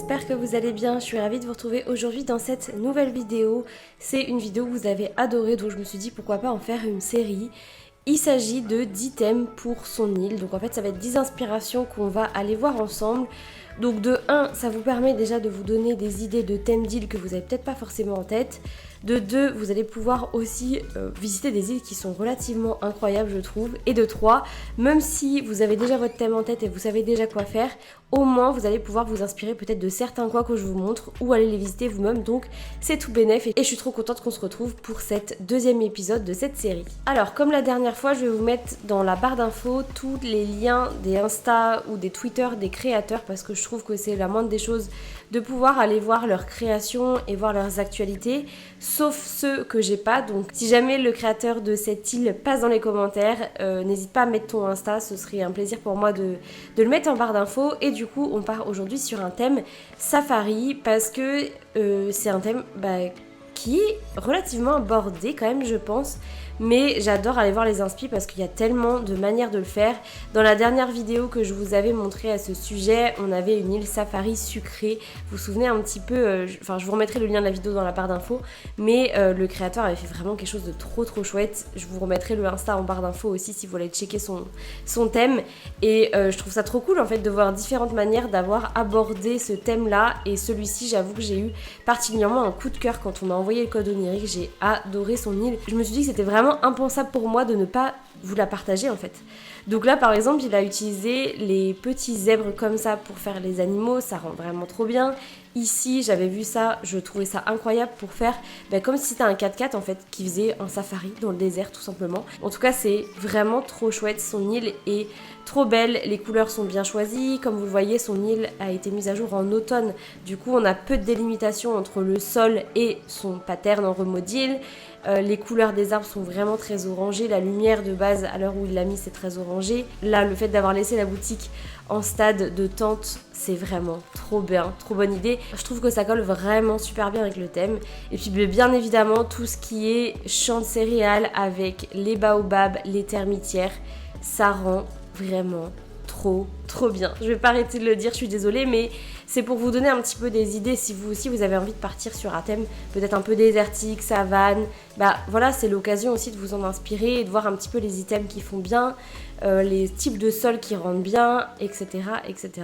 j'espère que vous allez bien, je suis ravie de vous retrouver aujourd'hui dans cette nouvelle vidéo. C'est une vidéo que vous avez adorée, donc je me suis dit pourquoi pas en faire une série. Il s'agit de 10 thèmes pour son île, donc en fait ça va être 10 inspirations qu'on va aller voir ensemble. Donc de 1, ça vous permet déjà de vous donner des idées de thèmes d'îles que vous n'avez peut-être pas forcément en tête. De 2, vous allez pouvoir aussi visiter des îles qui sont relativement incroyables je trouve. Et de 3, même si vous avez déjà votre thème en tête et vous savez déjà quoi faire, au moins vous allez pouvoir vous inspirer peut-être de certains coins que je vous montre ou aller les visiter vous-même, donc c'est tout bénef et je suis trop contente qu'on se retrouve pour cette deuxième épisode de cette série. Alors comme la dernière fois, je vais vous mettre dans la barre d'infos tous les liens des Insta ou des Twitter des créateurs parce que je trouve que c'est la moindre des choses de pouvoir aller voir leurs créations et voir leurs actualités, sauf ceux que j'ai pas. Donc si jamais le créateur de cette île passe dans les commentaires, n'hésite pas à mettre ton Insta, ce serait un plaisir pour moi de le mettre en barre d'infos. Et du coup on part aujourd'hui sur un thème safari parce que c'est un thème qui est relativement abordé quand même je pense. Mais j'adore aller voir les inspi parce qu'il y a tellement de manières de le faire. Dans la dernière vidéo que je vous avais montrée à ce sujet, on avait une île safari sucrée. Vous vous souvenez un petit peu, je vous remettrai le lien de la vidéo dans la barre d'infos, mais le créateur avait fait vraiment quelque chose de trop chouette. Je vous remettrai le Insta en barre d'infos aussi si vous voulez checker son thème. Et je trouve ça trop cool en fait de voir différentes manières d'avoir abordé ce thème-là. Et celui-ci, j'avoue que j'ai eu particulièrement un coup de cœur quand on m'a envoyé le code onirique. J'ai adoré son île. Je me suis dit que c'était vraiment impensable pour moi de ne pas vous la partager en fait. Donc là par exemple il a utilisé les petits zèbres comme ça pour faire les animaux, ça rend vraiment trop bien. Ici j'avais vu ça, je trouvais ça incroyable pour faire comme si c'était un 4x4 en fait qui faisait un safari dans le désert tout simplement. En tout cas c'est vraiment trop chouette, son île est trop belle, les couleurs sont bien choisies, comme vous le voyez son île a été mise à jour en automne, du coup on a peu de délimitation entre le sol et son pattern en remodile. Les couleurs des arbres sont vraiment très orangées, la lumière de base à l'heure où il l'a mis c'est très orangé. Là le fait d'avoir laissé la boutique en stade de tente c'est vraiment trop bien, trop bonne idée. Je trouve que ça colle vraiment super bien avec le thème. Et puis bien évidemment tout ce qui est champ de céréales avec les baobabs, les termitières, ça rend vraiment trop bien. Je vais pas arrêter de le dire, je suis désolée, mais c'est pour vous donner un petit peu des idées si vous aussi vous avez envie de partir sur un thème peut-être un peu désertique, savane. Voilà, c'est l'occasion aussi de vous en inspirer et de voir un petit peu les items qui font bien, les types de sols qui rendent bien, etc.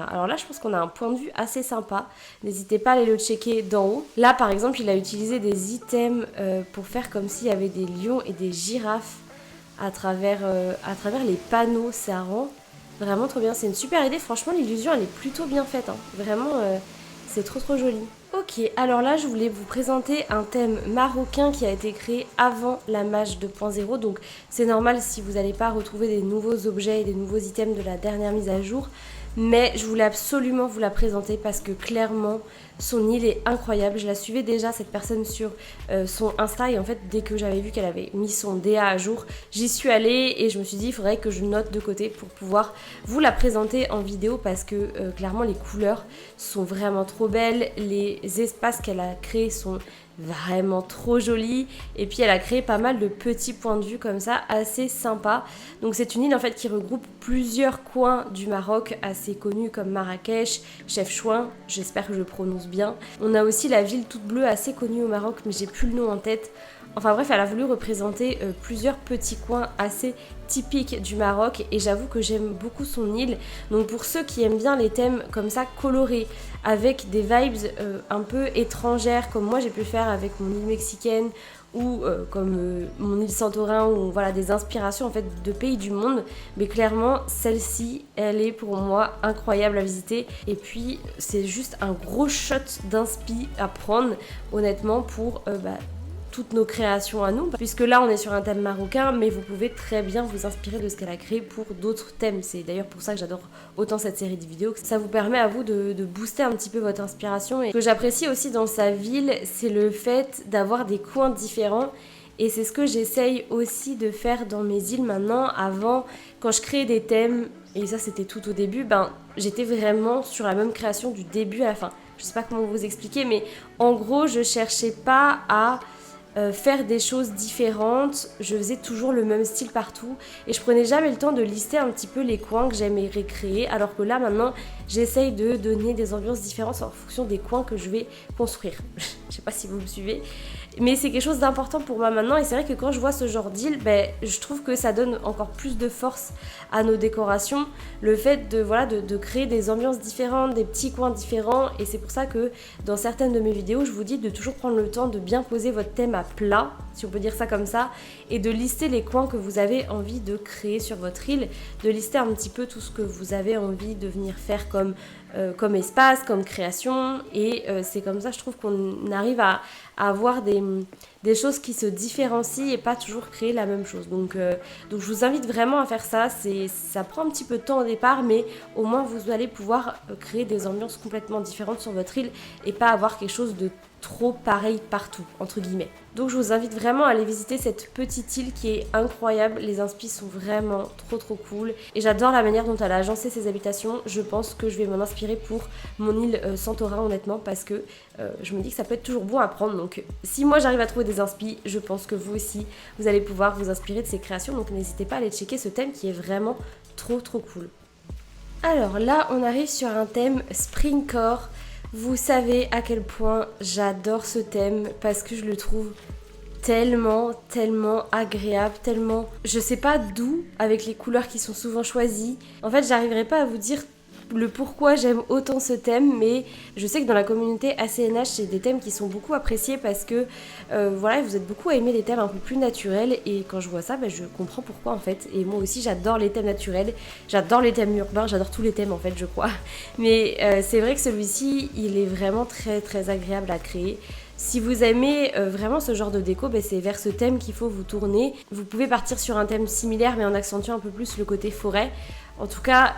Alors là, je pense qu'on a un point de vue assez sympa. N'hésitez pas à aller le checker d'en haut. Là, par exemple, il a utilisé des items pour faire comme s'il y avait des lions et des girafes à travers les panneaux. Ça rend vraiment trop bien, c'est une super idée, franchement l'illusion elle est plutôt bien faite, hein. Vraiment c'est trop joli. Ok, alors là je voulais vous présenter un thème marocain qui a été créé avant la mage 2.0, donc c'est normal si vous n'allez pas retrouver des nouveaux objets et des nouveaux items de la dernière mise à jour, mais je voulais absolument vous la présenter parce que clairement son île est incroyable. Je la suivais déjà cette personne sur son Insta et en fait dès que j'avais vu qu'elle avait mis son DA à jour, j'y suis allée et je me suis dit il faudrait que je note de côté pour pouvoir vous la présenter en vidéo parce que clairement les couleurs sont vraiment trop belles, les espaces qu'elle a créés sont vraiment trop jolie et puis elle a créé pas mal de petits points de vue comme ça assez sympas. Donc c'est une île en fait qui regroupe plusieurs coins du Maroc assez connus comme Marrakech, Chefchaouen, j'espère que je prononce bien. On a aussi la ville toute bleue assez connue au Maroc mais j'ai plus le nom en tête. Enfin bref, elle a voulu représenter plusieurs petits coins assez typiques du Maroc et j'avoue que j'aime beaucoup son île. Donc pour ceux qui aiment bien les thèmes comme ça colorés, avec des vibes un peu étrangères comme moi j'ai pu faire avec mon île mexicaine ou comme mon île Santorin ou voilà des inspirations en fait de pays du monde, mais clairement celle-ci elle est pour moi incroyable à visiter et puis c'est juste un gros shot d'inspi à prendre honnêtement pour toutes nos créations à nous, puisque là on est sur un thème marocain, mais vous pouvez très bien vous inspirer de ce qu'elle a créé pour d'autres thèmes. C'est d'ailleurs pour ça que j'adore autant cette série de vidéos, que ça vous permet à vous de booster un petit peu votre inspiration. Et ce que j'apprécie aussi dans sa ville, c'est le fait d'avoir des coins différents. Et c'est ce que j'essaye aussi de faire dans mes îles maintenant. Avant, quand je créais des thèmes, et ça c'était tout au début, j'étais vraiment sur la même création du début à la fin. Je sais pas comment vous expliquer, mais en gros je cherchais pas à faire des choses différentes, je faisais toujours le même style partout et je prenais jamais le temps de lister un petit peu les coins que j'aimerais créer, alors que là maintenant j'essaye de donner des ambiances différentes en fonction des coins que je vais construire. Je sais pas si vous me suivez, mais c'est quelque chose d'important pour moi maintenant et c'est vrai que quand je vois ce genre d'île, je trouve que ça donne encore plus de force à nos décorations, le fait de créer des ambiances différentes, des petits coins différents, et c'est pour ça que dans certaines de mes vidéos je vous dis de toujours prendre le temps de bien poser votre thème à plat, si on peut dire ça comme ça, et de lister les coins que vous avez envie de créer sur votre île, de lister un petit peu tout ce que vous avez envie de venir faire comme espace, comme création, et c'est comme ça je trouve qu'on arrive à avoir des choses qui se différencient et pas toujours créer la même chose. Donc je vous invite vraiment à faire ça. Ça prend un petit peu de temps au départ, mais au moins vous allez pouvoir créer des ambiances complètement différentes sur votre île et pas avoir quelque chose de trop pareil partout, entre guillemets. Donc je vous invite vraiment à aller visiter cette petite île qui est incroyable. Les inspi sont vraiment trop cool et j'adore la manière dont elle a agencé ses habitations. Je pense que je vais m'en inspirer pour mon île Santorin, honnêtement, parce que je me dis que ça peut être toujours bon à prendre. Donc si moi j'arrive à trouver des inspi, je pense que vous aussi vous allez pouvoir vous inspirer de ces créations. Donc n'hésitez pas à aller checker ce thème qui est vraiment trop cool. Alors là on arrive sur un thème Springcore. Vous savez à quel point j'adore ce thème parce que je le trouve tellement agréable, tellement... Je sais pas d'où avec les couleurs qui sont souvent choisies. En fait, j'arriverai pas à vous dire le pourquoi j'aime autant ce thème, mais je sais que dans la communauté ACNH, c'est des thèmes qui sont beaucoup appréciés parce que vous êtes beaucoup à aimer les thèmes un peu plus naturels et quand je vois ça, je comprends pourquoi en fait. Et moi aussi, j'adore les thèmes naturels, j'adore les thèmes urbains, j'adore tous les thèmes en fait, je crois. Mais c'est vrai que celui-ci, il est vraiment très agréable à créer. Si vous aimez vraiment ce genre de déco, c'est vers ce thème qu'il faut vous tourner. Vous pouvez partir sur un thème similaire mais en accentuant un peu plus le côté forêt. En tout cas...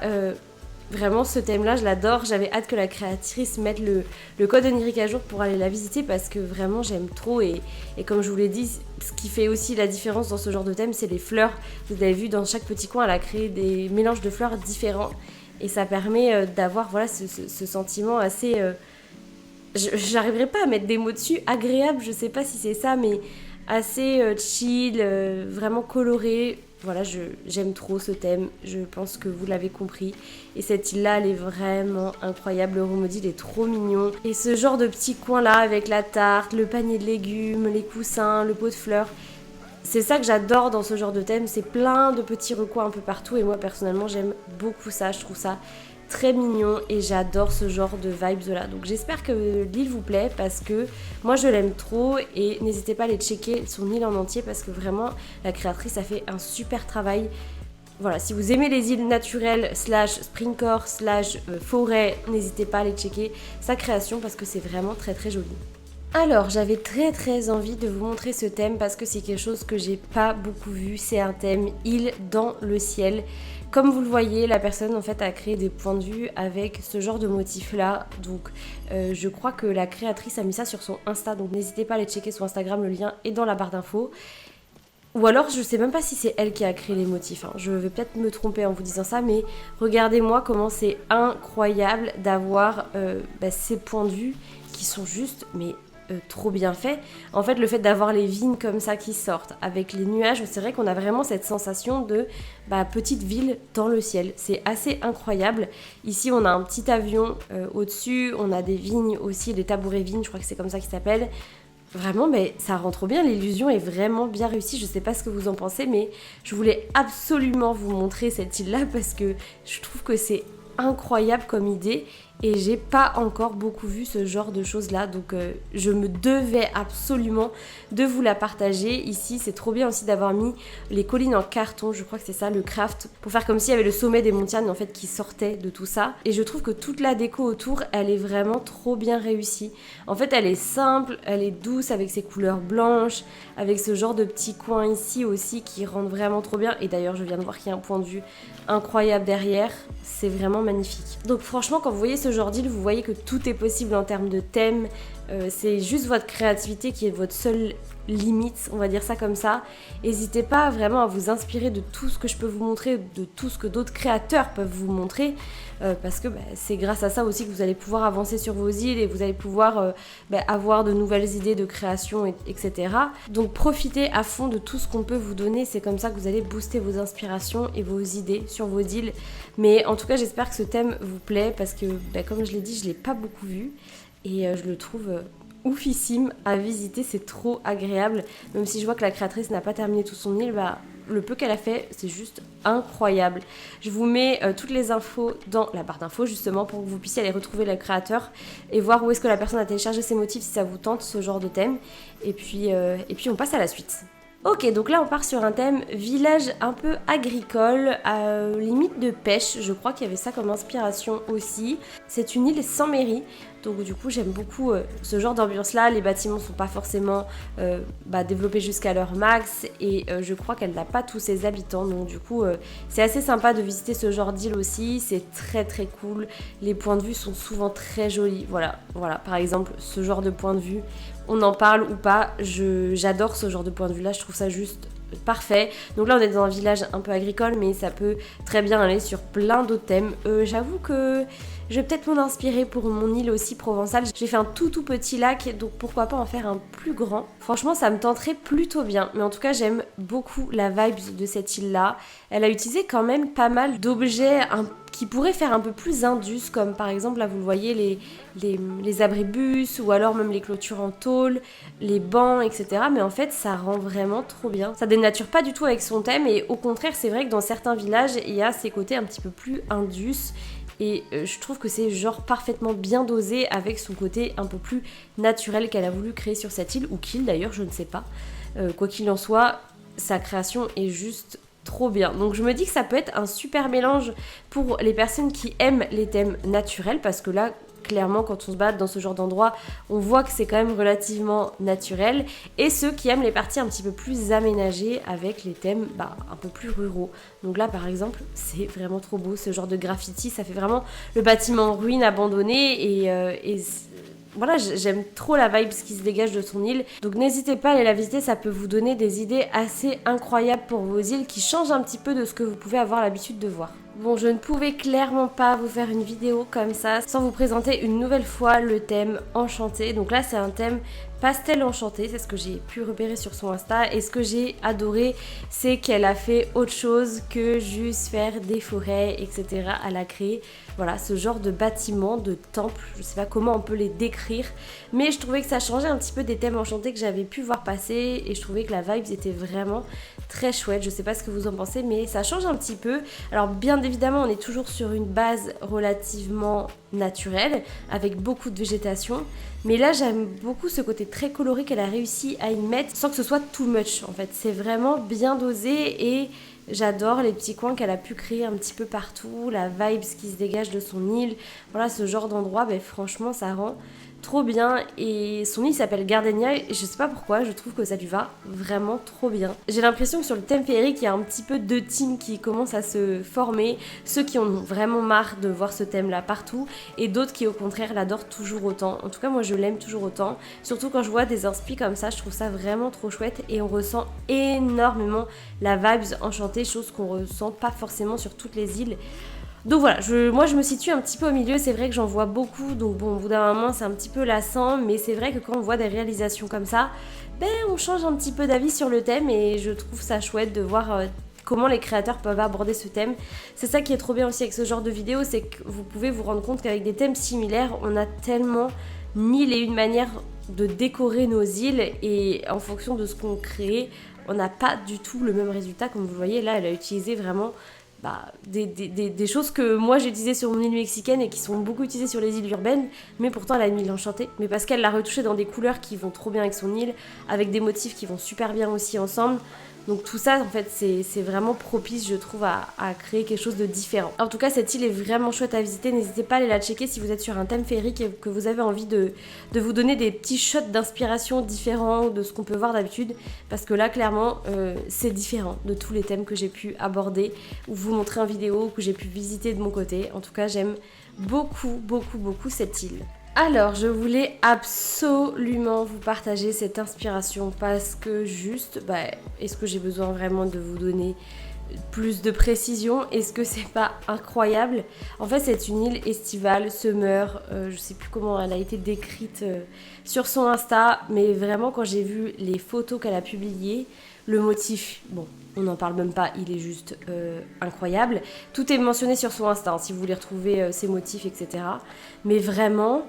Vraiment, ce thème-là, je l'adore. J'avais hâte que la créatrice mette le code onirique à jour pour aller la visiter parce que vraiment, j'aime trop. Et comme je vous l'ai dit, ce qui fait aussi la différence dans ce genre de thème, c'est les fleurs. Vous avez vu, dans chaque petit coin, elle a créé des mélanges de fleurs différents. Et ça permet d'avoir ce sentiment assez... J'arriverai pas à mettre des mots dessus. Agréable, je sais pas si c'est ça, mais assez chill, vraiment coloré. Voilà, j'aime trop ce thème, je pense que vous l'avez compris. Et cette île-là, elle est vraiment incroyable, le Romodil est trop mignon. Et ce genre de petits coins-là, avec la tarte, le panier de légumes, les coussins, le pot de fleurs, c'est ça que j'adore dans ce genre de thème, c'est plein de petits recoins un peu partout. Et moi, personnellement, j'aime beaucoup ça, je trouve ça très mignon et j'adore ce genre de vibes là. Donc j'espère que l'île vous plaît parce que moi je l'aime trop et n'hésitez pas à aller checker son île en entier parce que vraiment la créatrice a fait un super travail. Voilà, si vous aimez les îles naturelles / springcore / forêt, n'hésitez pas à aller checker sa création parce que c'est vraiment très joli. Alors, j'avais très envie de vous montrer ce thème parce que c'est quelque chose que j'ai pas beaucoup vu. C'est un thème île dans le ciel. Comme vous le voyez, la personne en fait a créé des points de vue avec ce genre de motif là. Donc je crois que la créatrice a mis ça sur son Insta. Donc n'hésitez pas à aller checker son Instagram, le lien est dans la barre d'infos. Ou alors je sais même pas si c'est elle qui a créé les motifs. Je vais peut-être me tromper en vous disant ça, mais regardez-moi comment c'est incroyable d'avoir ces points de vue qui sont juste... trop bien fait. En fait, le fait d'avoir les vignes comme ça qui sortent avec les nuages, c'est vrai qu'on a vraiment cette sensation de petite ville dans le ciel. C'est assez incroyable. Ici, on a un petit avion au-dessus, on a des vignes aussi, des tabourets vignes, je crois que c'est comme ça qu'ils s'appellent. Vraiment, ça rend trop bien, l'illusion est vraiment bien réussie. Je sais pas ce que vous en pensez, mais je voulais absolument vous montrer cette île-là parce que je trouve que c'est incroyable comme idée et j'ai pas encore beaucoup vu ce genre de choses là, donc je me devais absolument de vous la partager. Ici c'est trop bien aussi d'avoir mis les collines en carton, je crois que c'est ça le craft, pour faire comme s'il y avait le sommet des montagnes en fait qui sortait de tout ça, et je trouve que toute la déco autour elle est vraiment trop bien réussie. En fait elle est simple, elle est douce avec ses couleurs blanches, avec ce genre de petits coins ici aussi qui rendent vraiment trop bien, et d'ailleurs je viens de voir qu'il y a un point de vue incroyable derrière, c'est vraiment magnifique. Donc franchement quand vous voyez ce genre d'île, vous voyez que tout est possible en termes de thème, c'est juste votre créativité qui est votre seule limite, on va dire ça comme ça. N'hésitez pas vraiment à vous inspirer de tout ce que je peux vous montrer, de tout ce que d'autres créateurs peuvent vous montrer, parce que c'est grâce à ça aussi que vous allez pouvoir avancer sur vos îles et vous allez pouvoir avoir de nouvelles idées de création, etc. Donc profitez à fond de tout ce qu'on peut vous donner, c'est comme ça que vous allez booster vos inspirations et vos idées sur vos îles. Mais en tout cas, j'espère que ce thème vous plaît, parce que comme je l'ai dit, je l'ai pas beaucoup vu et je le trouve oufissime à visiter, c'est trop agréable. Même si je vois que la créatrice n'a pas terminé toute son île, le peu qu'elle a fait, c'est juste incroyable. Je vous mets toutes les infos dans la barre d'infos justement pour que vous puissiez aller retrouver le créateur et voir où est-ce que la personne a téléchargé ses motifs si ça vous tente ce genre de thème. Et puis on passe à la suite. Ok, donc là on part sur un thème village un peu agricole, limite de pêche, je crois qu'il y avait ça comme inspiration aussi. C'est une île sans mairie, donc du coup j'aime beaucoup ce genre d'ambiance là, les bâtiments sont pas forcément développés jusqu'à leur max et je crois qu'elle n'a pas tous ses habitants, donc du coup c'est assez sympa de visiter ce genre d'île aussi, c'est très très cool, les points de vue sont souvent très jolis, voilà, par exemple ce genre de point de vue, on en parle ou pas, j'adore ce genre de point de vue là, je trouve ça juste parfait. Donc là on est dans un village un peu agricole, mais ça peut très bien aller sur plein d'autres thèmes. J'avoue que je vais peut-être m'en inspirer pour mon île aussi provençale. J'ai fait un tout petit lac, donc pourquoi pas en faire un plus grand. Franchement ça me tenterait plutôt bien, mais en tout cas j'aime beaucoup la vibe de cette île là. Elle a utilisé quand même pas mal d'objets qui pourraient faire un peu plus indus, comme par exemple là vous le voyez les abribus ou alors même les clôtures en tôle, les bancs, etc. Mais en fait ça rend vraiment trop bien. Ça dénature pas du tout avec son thème et au contraire c'est vrai que dans certains villages il y a ces côtés un petit peu plus indus. Et je trouve que c'est genre parfaitement bien dosé avec son côté un peu plus naturel qu'elle a voulu créer sur cette île, ou qu'il d'ailleurs, je ne sais pas. Quoi qu'il en soit, sa création est juste trop bien. Donc je me dis que ça peut être un super mélange pour les personnes qui aiment les thèmes naturels, parce que là, clairement, quand on se balade dans ce genre d'endroit, on voit que c'est quand même relativement naturel. Et ceux qui aiment les parties un petit peu plus aménagées avec les thèmes un peu plus ruraux. Donc là, par exemple, c'est vraiment trop beau. Ce genre de graffiti, ça fait vraiment le bâtiment en ruine, abandonné. Et voilà, j'aime trop la vibe qui se dégage de son île. Donc n'hésitez pas à aller la visiter, ça peut vous donner des idées assez incroyables pour vos îles qui changent un petit peu de ce que vous pouvez avoir l'habitude de voir. Bon, je ne pouvais clairement pas vous faire une vidéo comme ça sans vous présenter une nouvelle fois le thème enchanté. Donc là, c'est un thème pastel enchanté, c'est ce que j'ai pu repérer sur son Insta. Et ce que j'ai adoré, c'est qu'elle a fait autre chose que juste faire des forêts, etc. Elle a créé, voilà, ce genre de bâtiments, de temples, je sais pas comment on peut les décrire, mais je trouvais que ça changeait un petit peu des thèmes enchantés que j'avais pu voir passer et je trouvais que la vibe était vraiment très chouette. Je sais pas ce que vous en pensez, mais ça change un petit peu. Alors bien évidemment, on est toujours sur une base relativement naturelle, avec beaucoup de végétation, mais là j'aime beaucoup ce côté très coloré qu'elle a réussi à y mettre sans que ce soit too much en fait. C'est vraiment bien dosé et j'adore les petits coins qu'elle a pu créer un petit peu partout, la vibe qui se dégage de son île. Voilà, ce genre d'endroit, franchement ça rend trop bien. Et son île s'appelle Gardenia et je sais pas pourquoi, je trouve que ça lui va vraiment trop bien. J'ai l'impression que sur le thème féerique, il y a un petit peu deux teams qui commencent à se former, ceux qui en ont vraiment marre de voir ce thème là partout et d'autres qui au contraire l'adorent toujours autant. En tout cas moi je l'aime toujours autant, surtout quand je vois des inspi comme ça, je trouve ça vraiment trop chouette et on ressent énormément la vibes enchantée, chose qu'on ressent pas forcément sur toutes les îles. Donc voilà, moi je me situe un petit peu au milieu, c'est vrai que j'en vois beaucoup, donc bon, au bout d'un moment c'est un petit peu lassant, mais c'est vrai que quand on voit des réalisations comme ça, on change un petit peu d'avis sur le thème et je trouve ça chouette de voir comment les créateurs peuvent aborder ce thème. C'est ça qui est trop bien aussi avec ce genre de vidéo, c'est que vous pouvez vous rendre compte qu'avec des thèmes similaires, on a tellement 1001 manières de décorer nos îles et en fonction de ce qu'on crée, on n'a pas du tout le même résultat. Comme vous le voyez, là elle a utilisé vraiment des choses que moi j'ai utilisées sur mon île mexicaine et qui sont beaucoup utilisées sur les îles urbaines, mais pourtant elle a une île enchantée, mais parce qu'elle l'a retouchée dans des couleurs qui vont trop bien avec son île, avec des motifs qui vont super bien aussi ensemble. Donc tout ça en fait c'est vraiment propice je trouve à créer quelque chose de différent. En tout cas cette île est vraiment chouette à visiter, n'hésitez pas à aller la checker si vous êtes sur un thème féerique et que vous avez envie de vous donner des petits shots d'inspiration différents de ce qu'on peut voir d'habitude, parce que là clairement c'est différent de tous les thèmes que j'ai pu aborder ou vous montrer en vidéo ou que j'ai pu visiter de mon côté. En tout cas j'aime beaucoup cette île. Alors, je voulais absolument vous partager cette inspiration parce que juste, est-ce que j'ai besoin vraiment de vous donner plus de précision? Est-ce que c'est pas incroyable? En fait, c'est une île estivale, summer, je sais plus comment elle a été décrite sur son Insta, mais vraiment quand j'ai vu les photos qu'elle a publiées, le motif, bon, on n'en parle même pas, il est juste incroyable. Tout est mentionné sur son Insta, hein, si vous voulez retrouver ses motifs, etc. Mais vraiment,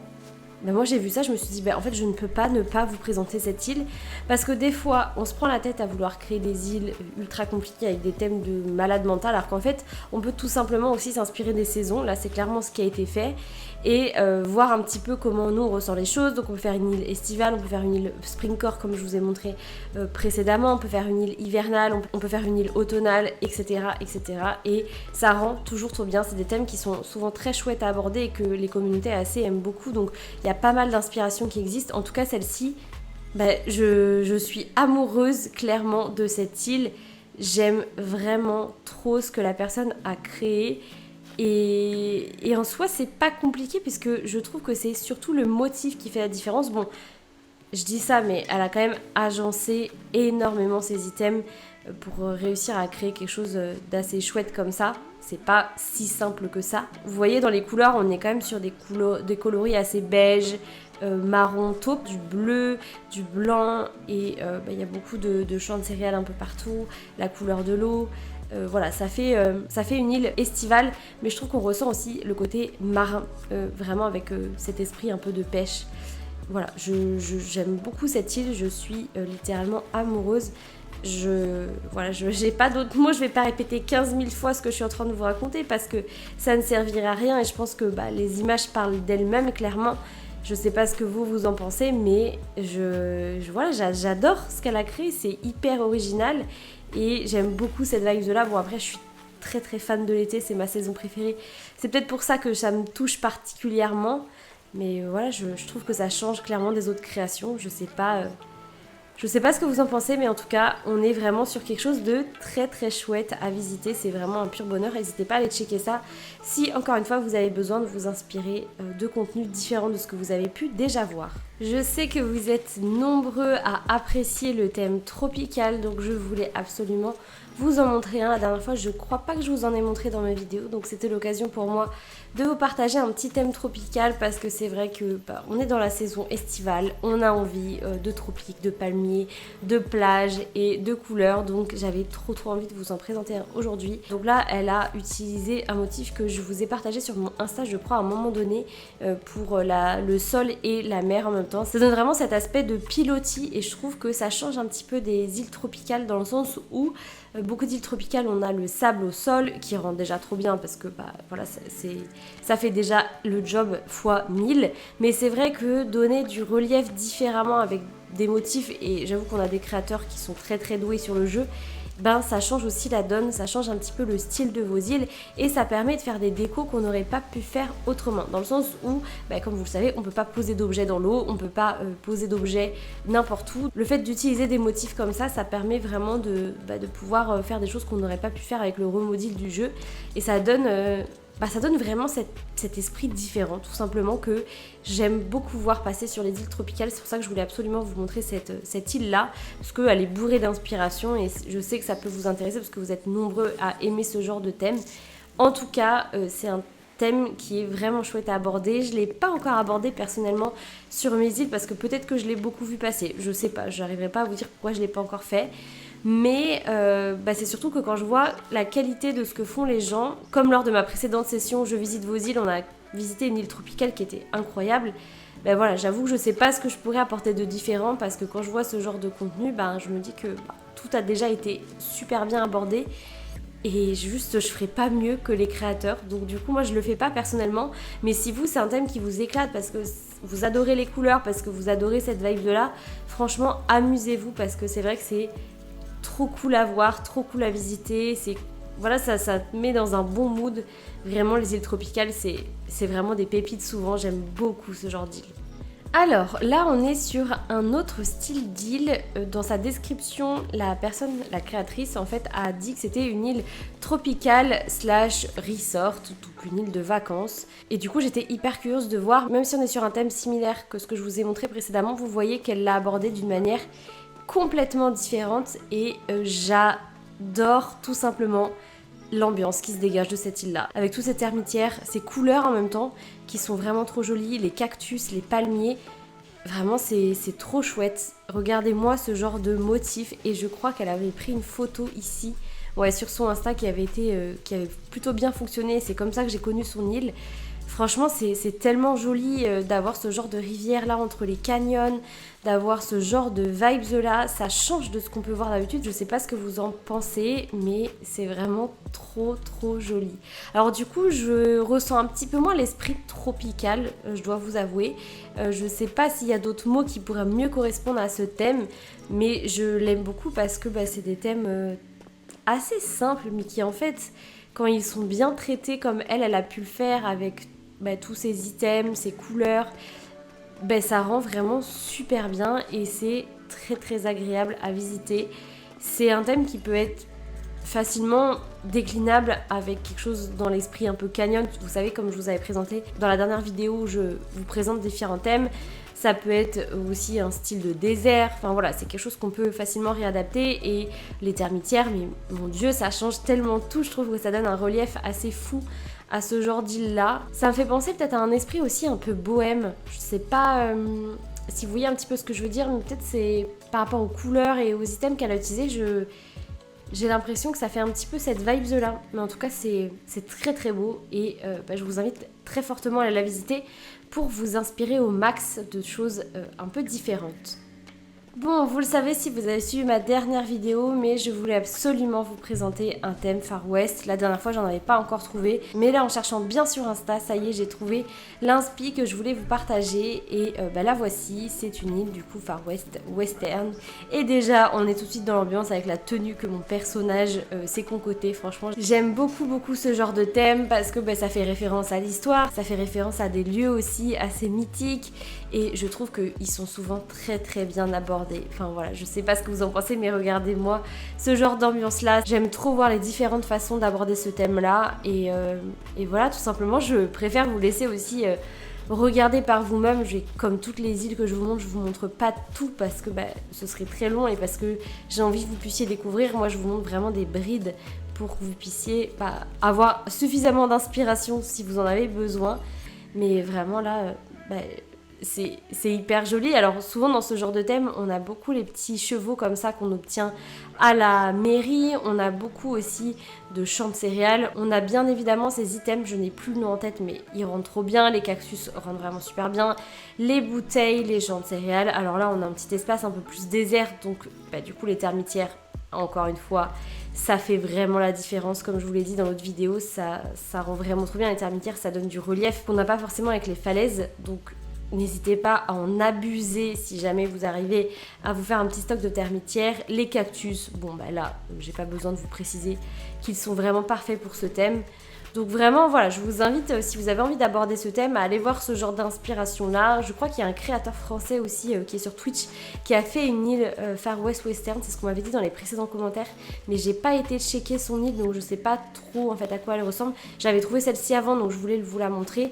moi j'ai vu ça, je me suis dit en fait je ne peux pas ne pas vous présenter cette île parce que des fois on se prend la tête à vouloir créer des îles ultra compliquées avec des thèmes de malade mental alors qu'en fait on peut tout simplement aussi s'inspirer des saisons, là c'est clairement ce qui a été fait et voir un petit peu comment nous on ressent les choses. Donc on peut faire une île estivale, on peut faire une île springcore comme je vous ai montré précédemment, on peut faire une île hivernale, on peut faire une île automnale, etc. Et ça rend toujours trop bien, c'est des thèmes qui sont souvent très chouettes à aborder et que les communautés assez aiment beaucoup, donc il y a pas mal d'inspirations qui existent. En tout cas celle-ci, je suis amoureuse clairement de cette île, j'aime vraiment trop ce que la personne a créé. Et en soi, c'est pas compliqué puisque je trouve que c'est surtout le motif qui fait la différence. Bon, je dis ça, mais elle a quand même agencé énormément ses items pour réussir à créer quelque chose d'assez chouette comme ça. C'est pas si simple que ça. Vous voyez, dans les couleurs, on est quand même sur des coloris assez beige, marron taupe, du bleu, du blanc, et y a beaucoup de champs de céréales un peu partout, la couleur de l'eau. Voilà, ça fait une île estivale, mais je trouve qu'on ressent aussi le côté marin, vraiment avec cet esprit un peu de pêche. Voilà, j'aime beaucoup cette île, je suis littéralement amoureuse. J'ai pas d'autres mots, je vais pas répéter 15 000 fois ce que je suis en train de vous raconter parce que ça ne servirait à rien et je pense que les images parlent d'elles-mêmes clairement. Je sais pas ce que vous en pensez, mais j'adore ce qu'elle a créé, c'est hyper original et j'aime beaucoup cette vibe de là. Bon, après, je suis très très fan de l'été, c'est ma saison préférée. C'est peut-être pour ça que ça me touche particulièrement, mais voilà, je trouve que ça change clairement des autres créations. Je sais pas ce que vous en pensez, mais en tout cas, on est vraiment sur quelque chose de très très chouette à visiter. C'est vraiment un pur bonheur. N'hésitez pas à aller checker ça si, encore une fois, vous avez besoin de vous inspirer de contenus différents de ce que vous avez pu déjà voir. Je sais que vous êtes nombreux à apprécier le thème tropical, donc je voulais absolument vous en montrer un. La dernière fois, je crois pas que je vous en ai montré dans mes vidéos, donc c'était l'occasion pour moi de vous partager un petit thème tropical parce que c'est vrai que on est dans la saison estivale, on a envie de tropiques, de palmiers, de plages et de couleurs, donc j'avais trop envie de vous en présenter un aujourd'hui. Donc là, elle a utilisé un motif que je vous ai partagé sur mon Insta, je crois, à un moment donné, pour le sol et la mer en même temps. Ça donne vraiment cet aspect de pilotis et je trouve que ça change un petit peu des îles tropicales dans le sens où beaucoup d'îles tropicales, on a le sable au sol qui rend déjà trop bien parce que ça fait déjà le job fois 1000. Mais c'est vrai que donner du relief différemment avec des motifs, et j'avoue qu'on a des créateurs qui sont très très doués sur le jeu, ça change aussi la donne, ça change un petit peu le style de vos îles et ça permet de faire des décos qu'on n'aurait pas pu faire autrement. Dans le sens où, comme vous le savez, on peut pas poser d'objets dans l'eau, on peut pas poser d'objets n'importe où. Le fait d'utiliser des motifs comme ça permet vraiment de pouvoir faire des choses qu'on n'aurait pas pu faire avec le remodel du jeu et ça donne vraiment cet esprit différent, tout simplement, que j'aime beaucoup voir passer sur les îles tropicales. C'est pour ça que je voulais absolument vous montrer cette île-là, parce qu'elle est bourrée d'inspiration et je sais que ça peut vous intéresser parce que vous êtes nombreux à aimer ce genre de thème. En tout cas, c'est un thème qui est vraiment chouette à aborder. Je ne l'ai pas encore abordé personnellement sur mes îles parce que peut-être que je l'ai beaucoup vu passer. Je sais pas, je n'arriverai pas à vous dire pourquoi je ne l'ai pas encore fait. Mais c'est surtout que quand je vois la qualité de ce que font les gens, comme lors de ma précédente session Je visite vos îles, on a visité une île tropicale qui était incroyable. J'avoue que je sais pas ce que je pourrais apporter de différent parce que quand je vois ce genre de contenu, je me dis que tout a déjà été super bien abordé et juste je ferai pas mieux que les créateurs. Donc du coup moi je le fais pas personnellement, mais si vous c'est un thème qui vous éclate parce que vous adorez les couleurs, parce que vous adorez cette vibe de là, franchement amusez-vous parce que c'est vrai que c'est trop cool à voir, trop cool à visiter, ça te met dans un bon mood. Vraiment les îles tropicales c'est vraiment des pépites souvent, j'aime beaucoup ce genre d'île. Alors là on est sur un autre style d'île. Dans sa description la créatrice en fait a dit que c'était une île tropicale slash resort, donc une île de vacances. Et du coup j'étais hyper curieuse de voir, même si on est sur un thème similaire que ce que je vous ai montré précédemment, vous voyez qu'elle l'a abordé d'une manière complètement différente et j'adore tout simplement l'ambiance qui se dégage de cette île-là. Avec toutes ces termitières, ces couleurs en même temps, qui sont vraiment trop jolies, les cactus, les palmiers, vraiment c'est trop chouette. Regardez-moi ce genre de motif, et je crois qu'elle avait pris une photo ici, ouais, sur son Insta qui avait plutôt bien fonctionné, c'est comme ça que j'ai connu son île. Franchement, c'est tellement joli d'avoir ce genre de rivière là entre les canyons, d'avoir ce genre de vibes là, ça change de ce qu'on peut voir d'habitude. Je sais pas ce que vous en pensez, mais c'est vraiment trop joli. Alors du coup, je ressens un petit peu moins l'esprit tropical, je dois vous avouer. Je sais pas s'il y a d'autres mots qui pourraient mieux correspondre à ce thème, mais je l'aime beaucoup parce que c'est des thèmes assez simples, mais qui en fait, quand ils sont bien traités comme elle a pu le faire avec tous ces items, ces couleurs, ça rend vraiment super bien et c'est très agréable à visiter. C'est un thème qui peut être facilement déclinable avec quelque chose dans l'esprit un peu canyon. Vous savez, comme je vous avais présenté dans la dernière vidéo où je vous présente différents thèmes, ça peut être aussi un style de désert. Enfin voilà, c'est quelque chose qu'on peut facilement réadapter. Et les termitières, mais mon dieu, ça change tellement tout. Je trouve que ça donne un relief assez fou à ce genre d'île-là. Ça me fait penser peut-être à un esprit aussi un peu bohème. Je sais pas si vous voyez un petit peu ce que je veux dire, mais peut-être c'est par rapport aux couleurs et aux items qu'elle a utilisés, j'ai l'impression que ça fait un petit peu cette vibe-là. Mais en tout cas, c'est très beau et je vous invite très fortement à aller la visiter pour vous inspirer au max de choses un peu différentes. Bon, vous le savez si vous avez suivi ma dernière vidéo, mais je voulais absolument vous présenter un thème Far West. La dernière fois, j'en avais pas encore trouvé, mais là, en cherchant bien sur Insta, ça y est, j'ai trouvé l'inspi que je voulais vous partager. Et la voici, c'est une île du coup Far West western. Et déjà, on est tout de suite dans l'ambiance avec la tenue que mon personnage s'est concocté. Franchement, j'aime beaucoup ce genre de thème parce que ça fait référence à l'histoire, ça fait référence à des lieux aussi assez mythiques. Et je trouve qu'ils sont souvent très bien abordés. Enfin voilà, je sais pas ce que vous en pensez, mais regardez-moi ce genre d'ambiance là. J'aime trop voir les différentes façons d'aborder ce thème là. Et voilà, tout simplement, je préfère vous laisser aussi regarder par vous-même. Comme toutes les îles que je vous montre pas tout parce que ce serait très long et parce que j'ai envie que vous puissiez découvrir. Moi, je vous montre vraiment des brides pour que vous puissiez avoir suffisamment d'inspiration si vous en avez besoin. Mais vraiment là, c'est hyper joli. Alors souvent dans ce genre de thème, on a beaucoup les petits chevaux comme ça qu'on obtient à la mairie. On a beaucoup aussi de champs de céréales. On a bien évidemment ces items, je n'ai plus le nom en tête, mais ils rendent trop bien. Les cactus rendent vraiment super bien. Les bouteilles, les champs de céréales. Alors là, on a un petit espace un peu plus désert, donc du coup les termitières, encore une fois, ça fait vraiment la différence. Comme je vous l'ai dit dans l'autre vidéo, ça rend vraiment trop bien. Les termitières, ça donne du relief qu'on n'a pas forcément avec les falaises, donc n'hésitez pas à en abuser si jamais vous arrivez à vous faire un petit stock de termitières. Les cactus, là, j'ai pas besoin de vous préciser qu'ils sont vraiment parfaits pour ce thème. Donc vraiment, voilà, je vous invite, si vous avez envie d'aborder ce thème, à aller voir ce genre d'inspiration-là. Je crois qu'il y a un créateur français aussi qui est sur Twitch, qui a fait une île Far West Western, c'est ce qu'on m'avait dit dans les précédents commentaires, mais j'ai pas été checker son île, donc je sais pas trop en fait à quoi elle ressemble. J'avais trouvé celle-ci avant, donc je voulais vous la montrer.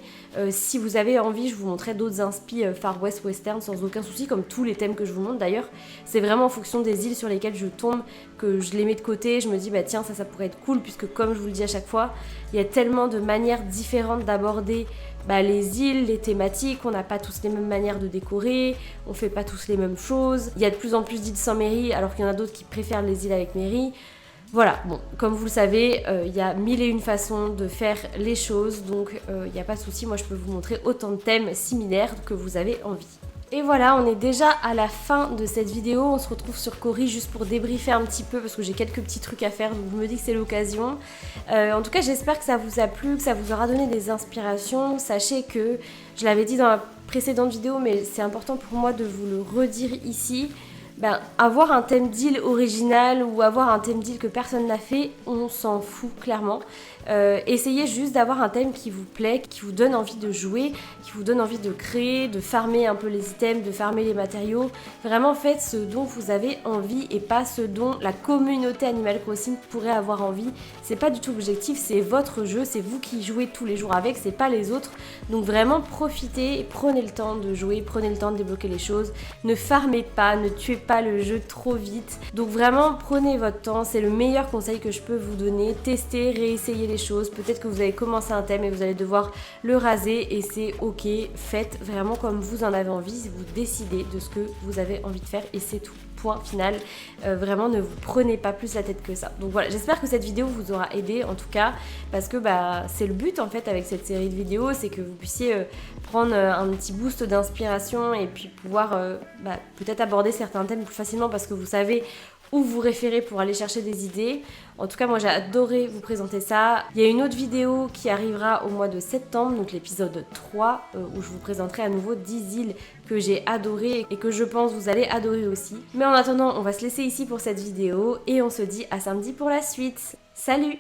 Si vous avez envie, je vous montrerai d'autres inspi Far West Western sans aucun souci, comme tous les thèmes que je vous montre d'ailleurs. C'est vraiment en fonction des îles sur lesquelles je tombe que je les mets de côté. Je me dis tiens, ça pourrait être cool, puisque comme je vous le dis à chaque fois, il y a tellement de manières différentes d'aborder les îles, les thématiques. On n'a pas tous les mêmes manières de décorer, on fait pas tous les mêmes choses. Il y a de plus en plus d'îles sans mairie, alors qu'il y en a d'autres qui préfèrent les îles avec mairie. Voilà, bon, comme vous le savez, il y a 1001 façons de faire les choses, donc il n'y a pas de souci, moi je peux vous montrer autant de thèmes similaires que vous avez envie. Et voilà, on est déjà à la fin de cette vidéo. On se retrouve sur Cori juste pour débriefer un petit peu parce que j'ai quelques petits trucs à faire, donc je me dis que c'est l'occasion. En tout cas, j'espère que ça vous a plu, que ça vous aura donné des inspirations. Sachez que, je l'avais dit dans la précédente vidéo, mais c'est important pour moi de vous le redire ici. avoir un thème d'île original ou avoir un thème d'île que personne n'a fait, on s'en fout clairement. Essayez juste d'avoir un thème qui vous plaît, qui vous donne envie de jouer, qui vous donne envie de créer, de farmer un peu les items, de farmer les matériaux. Vraiment faites ce dont vous avez envie et pas ce dont la communauté Animal Crossing pourrait avoir envie. C'est pas du tout l'objectif, c'est votre jeu, c'est vous qui jouez tous les jours avec, c'est pas les autres. Donc vraiment profitez et prenez le temps de jouer, prenez le temps de débloquer les choses. Ne farmez pas, ne tuez pas le jeu trop vite. Donc vraiment prenez votre temps, c'est le meilleur conseil que je peux vous donner. Testez, réessayez les choses. Peut-être que vous avez commencé un thème et vous allez devoir le raser et c'est ok. Faites vraiment comme vous en avez envie. Vous décidez de ce que vous avez envie de faire et c'est tout. Point final. Vraiment ne vous prenez pas plus la tête que ça. Donc voilà, j'espère que cette vidéo vous aura aidé en tout cas parce que c'est le but en fait avec cette série de vidéos, c'est que vous puissiez prendre un petit boost d'inspiration et puis pouvoir peut-être aborder certains thèmes plus facilement parce que vous savez où vous référez pour aller chercher des idées. En tout cas, moi j'ai adoré vous présenter ça. Il y a une autre vidéo qui arrivera au mois de septembre, donc l'épisode 3, où je vous présenterai à nouveau 10 îles que j'ai adorées et que je pense vous allez adorer aussi. Mais en attendant, on va se laisser ici pour cette vidéo et on se dit à samedi pour la suite. Salut!